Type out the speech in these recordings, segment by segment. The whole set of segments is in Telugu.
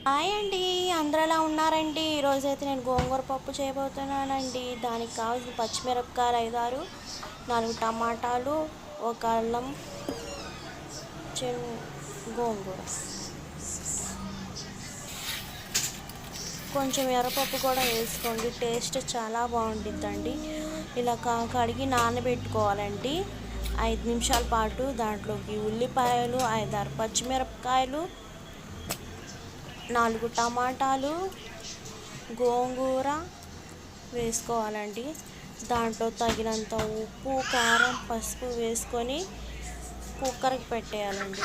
హాయ్ అండి, అందరూ ఎలా ఉన్నారండి? ఈరోజైతే నేను గోంగూర పప్పు చేయబోతున్నానండి. దానికి కావాల్సిన పచ్చిమిరపకాయలు 5, 6, 4 టమాటాలు, ఒక అల్లం, గోంగూర, కొంచెం ఎర్రపప్పు కూడా వేసుకోండి. టేస్ట్ చాలా బాగుంటుందండి. ఇలా కడిగి నానబెట్టుకోవాలండి 5 నిమిషాల పాటు. దాంట్లోకి ఉల్లిపాయలు, 5, 6 పచ్చిమిరపకాయలు, 4 టమాటాలు, గోంగూర వేసుకోవాలండి. దాంట్లో తగినంత ఉప్పు, కారం, పసుపు వేసుకొని కుక్కర్కి పెట్టేయాలండి.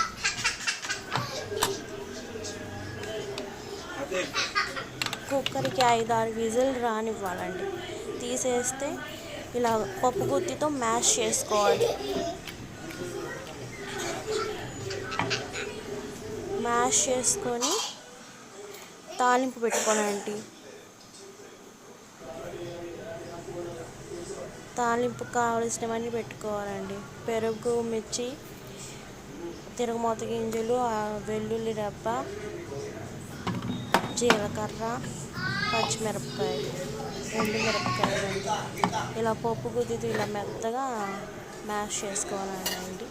కుక్కర్కి 5, 6 విజిల్ రానివ్వాలండి. తీసేస్తే ఇలా పప్పు గుత్తితో మ్యాష్ చేసుకోవాలి. మ్యాష్ చేసుకొని తాలింపు పెట్టుకోవాలండి. తాలింపు కావలసినవన్నీ పెట్టుకోవాలండి. పెరుగు, మిర్చి, తిరగమోత గింజలు, వెల్లుల్లి రెబ్బ, జీలకర్ర, పచ్చిమిరపకాయలు, ఎండుమిరపకాయలు అండి. ఇలా పప్పు గుత్తితో ఇలా మెత్తగా మ్యాష్ చేసుకోవాలండి.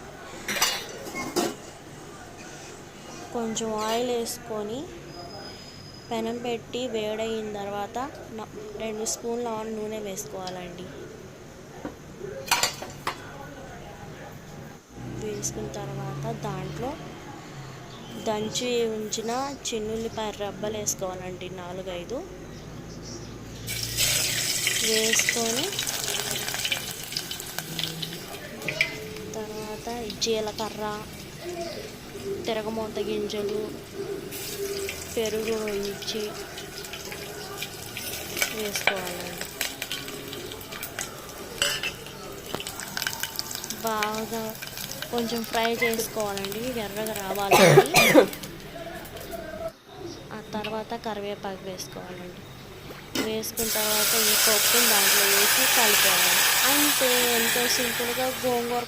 కొంచెం ఆయిల్ వేసుకొని పెనం పెట్టి వేడయిన తర్వాత 2 స్పూన్ల నూనె వేసుకోవాలండి. వేసుకున్న తర్వాత దాంట్లో దంచి ఉంచిన చిన్నుల్లిపాయ రబ్బలు వేసుకోవాలండి. 4, 5 వేసుకొని తర్వాత జీలకర్ర, తిరగమోత గింజలు, పెరుగు ఇచ్చి వేసుకోవాలండి. బాగా కొంచెం ఫ్రై చేసుకోవాలండి, ఎర్రగా రావాలండి. ఆ తర్వాత కరివేపాకు వేసుకోవాలండి. వేసుకున్న తర్వాత ఈ పప్పుని దాంట్లో వేసి కలిపేయాలి. అంతే, ఎంతో సింపుల్గా గోంగూర